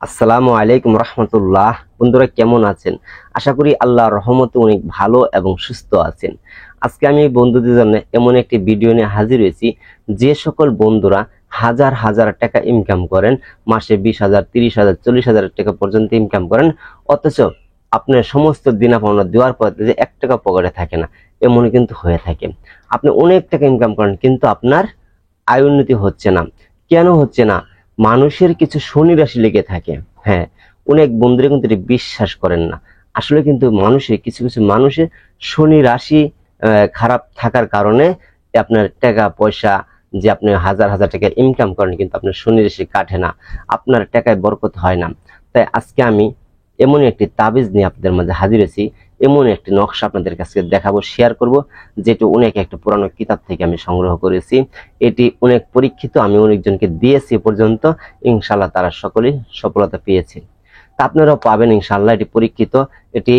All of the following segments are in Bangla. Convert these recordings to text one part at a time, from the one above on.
আসসালামু আলাইকুম রহমতুল্লাহ। বন্ধুরা কেমন আছেন? আশা করি আল্লাহর রহমতে অনেক ভালো এবং সুস্থ আছেন। আজকে আমি বন্ধুদের জন্য এমন একটি ভিডিও নিয়ে হাজির হয়েছি, যে সকল বন্ধুরা হাজার হাজার টাকা ইনকাম করেন, মাসে 20,000, 30,000, 40,000 টাকা পর্যন্ত ইনকাম করেন, অথচ আপনার সমস্ত দিনা পাওনা দেওয়ার পর যে 1 টাকা পকেটে থাকে না, এমনই কিন্তু হয়ে থাকে। আপনি অনেক টাকা ইনকাম করেন কিন্তু আপনার আয় উন্নতি হচ্ছে না। কেন হচ্ছে না? মানুষের কিছু শনি রাশি লেগে থাকে। হ্যাঁ, অনেক বন্ধুরা কিন্তু এটা বিশ্বাস করেন না। আসলে কিন্তু মানুষের কিছু কিছু মানুষের শনি রাশি খারাপ থাকার কারণে আপনার টাকা পয়সা, যে আপনি হাজার হাজার টাকা ইনকাম করেন কিন্তু আপনার শনি রাশি কাটে না, আপনার টাকায় বরকত হয় না। তাই আজকে আমি এমন একটি তাবিজ নিয়ে আপনাদের মাঝে হাজির হয়েছি, এমন একটি নকশা আপনাদের কাছে দেখাবো, শেয়ার করব, যেটা অনেক একটা পুরানো কিতাব থেকে আমি সংগ্রহ করেছি। এটি অনেক পরীক্ষিত, আমি অনেকজনকে দিয়েছি পর্যন্ত, ইনশাল্লাহ তারা সকলেই সফলতা পেয়েছে। তা আপনারাও পাবেন ইনশাল্লাহ। এটি পরীক্ষিত, এটি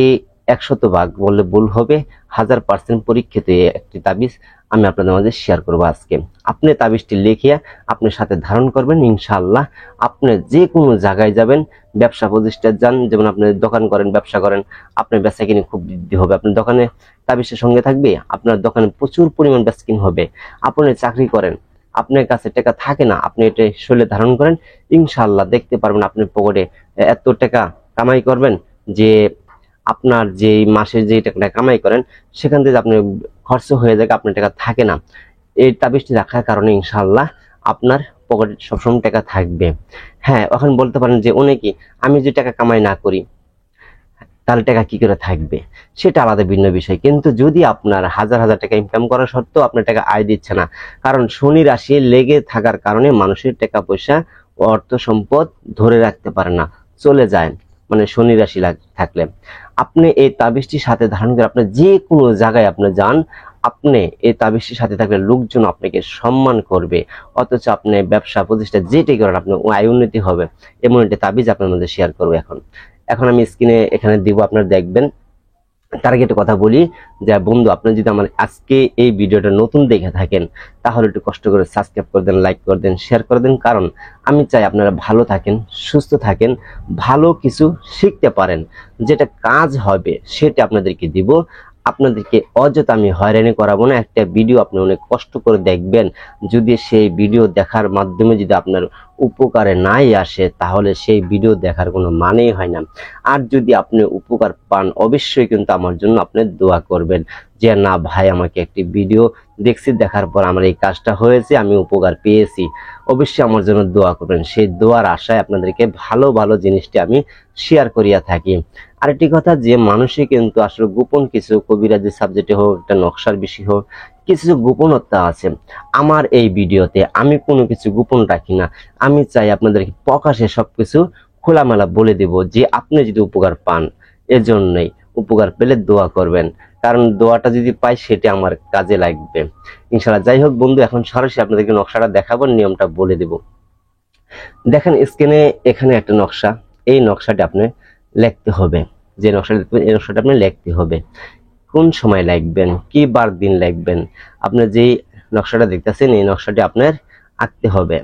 100% বললে ভুল হবে, 1000% পরীক্ষিত একটি তাবিজ আমি আপনাদের মাঝে শেয়ার করবো আজকে। আপনি তাবিজটি লিখিয়া আপনি সাথে ধারণ করবেন, ইনশাল্লাহ আপনি যে কোনো জায়গায় যাবেন, ব্যবসা প্রতিষ্ঠান যান, যেমন আপনি দোকান করেন, ব্যবসা করেন, আপনার বেচা কিনে খুব বৃদ্ধি হবে। আপনার দোকানে তাবিজের সঙ্গে থাকবে, আপনার দোকানে প্রচুর পরিমাণ বেচা কিনে হবে। আপনি চাকরি করেন, আপনার কাছে টাকা থাকে না, আপনি এটা শরীরে ধারণ করেন, ইনশাল্লাহ দেখতে পারবেন আপনি পকেটে এত টাকা কামাই করবেন যে আপনার যে মাসে যে টাকা কামাই করেন সেখান থেকে আপনি খরচ হয়ে যায়, আপনার টাকা থাকে না। এই তাবিজটি রাখার কারণে ইনশাল্লাহ আপনার পকেটে সবসময় টাকা থাকবে। হ্যাঁ, এখন বলতে পারেন যে অনেকে, আমি যে টাকা কামাই না করি তাহলে টাকা কি করে থাকবে, সেটা আলাদা ভিন্ন বিষয়। কিন্তু যদি আপনার হাজার হাজার টাকা ইনকাম করা সত্ত্বেও আপনার টাকা আয় দিচ্ছে না, কারণ শনি রাশি লেগে থাকার কারণে মানুষের টাকা পয়সা, অর্থ সম্পদ ধরে রাখতে পারে না, চলে যায়। মানে শনি রাশি থাকলে আপনি এই তাবিজটির সাথে ধারণ করে আপনি যে কোনো জায়গায় আপনি যান, আপনি এই তাবিজটির সাথে থাকলে লোকজন আপনাকে সম্মান করবে, অথচ আপনি ব্যবসা প্রতিষ্ঠা যেটাই করেন আপনার আয় উন্নতি হবে। এমন একটি তাবিজ আপনার মধ্যে শেয়ার করবো এখন। এখন আমি স্ক্রিনে এখানে দিব, আপনারা দেখবেন। তার আগে একটা কথা বলি যে বন্ধু, আপনি যদি আমার আজকে এই ভিডিওটা নতুন দেখে থাকেন তাহলে একটু কষ্ট করে সাবস্ক্রাইব করে দেন, লাইক করে দেন, শেয়ার করে দেন। কারণ আমি চাই আপনারা ভালো থাকেন, সুস্থ থাকেন, ভালো কিছু শিখতে পারেন, যেটা কাজ হবে সেটা আপনাদেরকে দিব। আপনাদেরকে অযথা আমি হয়রানি করাবো না। একটা ভিডিও আপনি অনেক কষ্ট করে দেখবেন, যদি সেই ভিডিও দেখার মাধ্যমে যদি আপনার উপকারে নাই আসে তাহলে সেই ভিডিও দেখার কোনো মানেই হয় না। আর যদি আপনি উপকার পান অবশ্যই কিন্তু আমার জন্য আপনি দোয়া করবেন, যে না ভাই, আমাকে একটি ভিডিও দেখছি, দেখার পর আমার এই কাজটা হয়েছে, আমি উপকার পেয়েছি, অবশ্যই আমার জন্য দোয়া করবেন। সেই দোয়ার আশায় আপনাদেরকে ভালো ভালো জিনিসটি আমি শেয়ার করিয়া থাকি। আরেকটি কথা, যে মানুষে কিন্তু আসলে গোপন কিছু কবিরাজি সাবজেক্টে হোক, একটা নকশার বিষয় হোক, কিছু গোপনতা আছে। আমার এই ভিডিওতে আমি কোনো কিছু গোপন রাখি না। আমি চাই আপনাদেরকে প্রকাশে সবকিছু খোলামেলা বলে দেব, যে আপনি যদি উপকার পান, এজন্যই উপকার পেলে দোয়া করবেন, কারণ দোয়াটা যদি পাই সেটা আমার কাজে লাগবে ইনশাআল্লাহ। যাই হোক বন্ধু, এখন সরাসরি আপনাদেরকে নকশাটা দেখাবো, নিয়মটা বলে দেব। দেখেন স্ক্রিনে এখানে একটা নকশা, এই নকশাটা আপনি লিখতে হবে। যে নকশাটা দেখবেন এই নকশাটা আপনি লিখতে হবে। কোন সময় লিখবেন, কি বার দিন লিখবেন, আপনি যে নকশাটা দেখতেছেন এই নকশাটি আপনার আঁকতে হবে।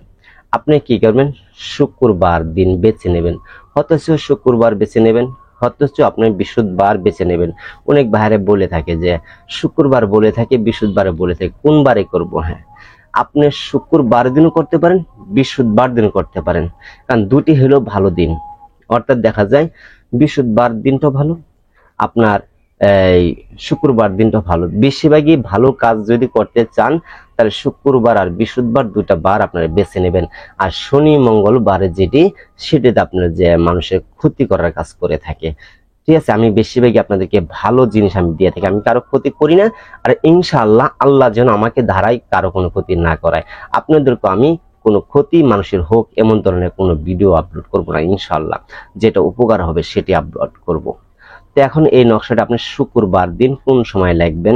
আপনি কি করবেন, শুক্রবার দিন বেছে নেবেন, অথচ শুক্রবার বেছে নেবেন, অথচ আপনি বৃহস্পতিবার বেছে নেবেন। অনেক ভাইরে বলে থাকে যে শুক্রবার বলে থাকে, বৃহস্পতিবারে বলে থাকে, কোন বারে করব? হ্যাঁ, আপনি শুক্রবার দিনও করতে পারেন, বৃহস্পতিবার দিনও করতে পারেন, কারণ দুটি হলো ভালো দিন। অর্থাৎ দেখা যায় বৃহস্পতিবার দিনটা ভালো, আপনার এই শুক্রবার দিনটা ভালো। বেশিরভাগই ভালো কাজ যদি করতে চান তাহলে শুক্রবার আর বৃহস্পতিবার দুটা বার আপনারা বেছে নেবেন। আর শনি মঙ্গলবারে যেটি, সেটাতে আপনার যে মানুষের ক্ষতি করার কাজ করে থাকে। ঠিক আছে, আমি বেশিরভাগই আপনাদেরকে ভালো জিনিস আমি দিয়ে থাকি, আমি কারো ক্ষতি করি না। আর ইনশাআল্লাহ আল্লাহ যেন আমাকে ধারায় কারো কোনো ক্ষতি না করায়। আপনাদেরকে আমি কোনো ক্ষতি মানুষের হোক এমন ধরনের কোনো ভিডিও আপলোড করব না ইনশাআল্লাহ। যেটা উপকার হবে সেটি আপলোড করব। তো এখন এই নকশাটা আপনি শুক্রবার দিন কোন সময় লিখবেন,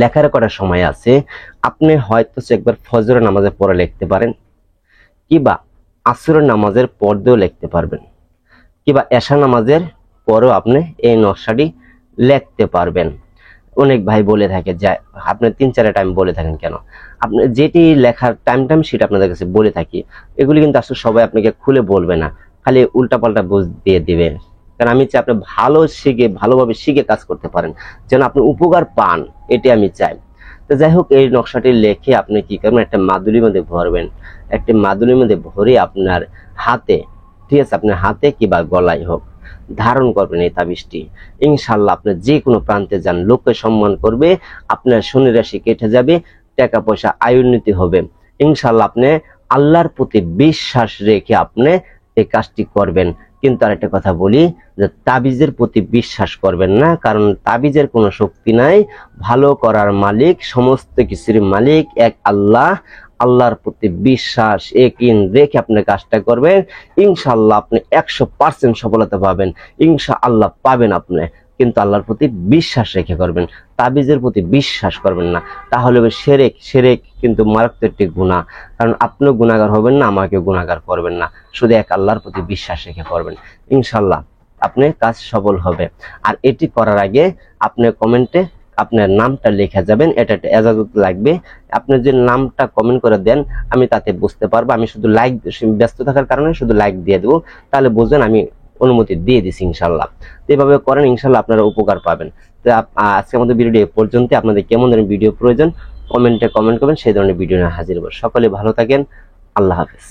লেখার করার সময় আছে। আপনি হয়তো একবার ফজরের নামাজের পরে লিখতে পারেন, কিবা আসরের নামাজের পর দিয়েও লিখতে পারবেন, কিবা এশা নামাজের পরেও আপনি এই নকশাটি লিখতে পারবেন। অনেক ভাই বলে থাকে যে আপনি 3-4 টাইম বলে থাকেন কেন? আপনি যেটি লেখার টাইম সেটা আপনাদের কাছে বলে থাকি। এগুলি কিন্তু আসলে সবাই আপনাকে খুলে বলবে না। খালি উল্টাপাল্টা বুঝ দিয়ে দিবেন। কারণ আমি চাই আপনি ভালোভাবে শিখে কাজ করতে পারেন, যেন আপনি উপকার পান, এটি আমি চাই। তো যাই হোক, এই নকশাটি লিখে আপনি কি করবেন, একটা মাদুলির মধ্যে ভরবেন। একটা মাদুলির মধ্যে ভরে আপনার হাতে, ঠিক আছে, আপনার হাতে কিংবা গলায় হোক ধারণ করবেন এই তাবিজটি। ইনশাল্লাহ আপনি যে কোনো প্রান্তে যান, লোকে সম্মান করবে, আপনার শনি রাশি কেটে যাবে, টাকা পয়সা আয়োন্নতি হবে। ইনশাল্লাহ আপনি আল্লাহর প্রতি বিশ্বাস রেখে আপনি এই কাজটি করবেন। কিন্তু আরেকটা কথা বলি, যে তাবিজের প্রতি বিশ্বাস করবেন না, কারণ তাবিজের কোনো শক্তি নাই। ভালো করার মালিক, সমস্ত কিছুর মালিক এক আল্লাহ। আল্লাহর প্রতি বিশ্বাস একিন রেখে আপনি কাজটা করবেন, ইনশাআল্লাহ আপনি 100% সফলতা পাবেন। ইনশাআল্লাহ পাবেন আপনি, কিন্তু আল্লাহর প্রতি বিশ্বাস রেখে করবেন, তাবিজের প্রতি বিশ্বাস করবেন না। তাহলে শিরক, শিরক কিন্তু মারাত্মক একটি গুনাহ। কারণ আপনিও গুনাহগার হবেন না, আমাকে গুনাহগার করবেন না, শুধু এক আল্লাহর প্রতি বিশ্বাস রেখে করবেন। ইনশাআল্লাহ আপনি কাজ সফল হবে। আর এটি করার আগে আপনি কমেন্টে আপনার নামটা লেখা যাবেন, এটা একটা এজাজত লাগবে। আপনি যে নামটা কমেন্ট করে দেন, আমি তাতে বুঝতে পারবো। আমি শুধু লাইক, ব্যস্ত থাকার কারণে শুধু লাইক দিয়ে দেবো, তাহলে বুঝবেন আমি অনুমতি দিয়ে দিছি ইনশাল্লাহ। এভাবে করেন, ইনশাল্লাহ আপনারা উপকার পাবেন। তো আজকে আমাদের ভিডিও এ পর্যন্ত। আপনাদের কেমন ধরনের ভিডিও প্রয়োজন কমেন্টে কমেন্ট করবেন, সেই ধরনের ভিডিও নিয়ে হাজির হবো। সকলে ভালো থাকেন, আল্লাহ হাফেজ।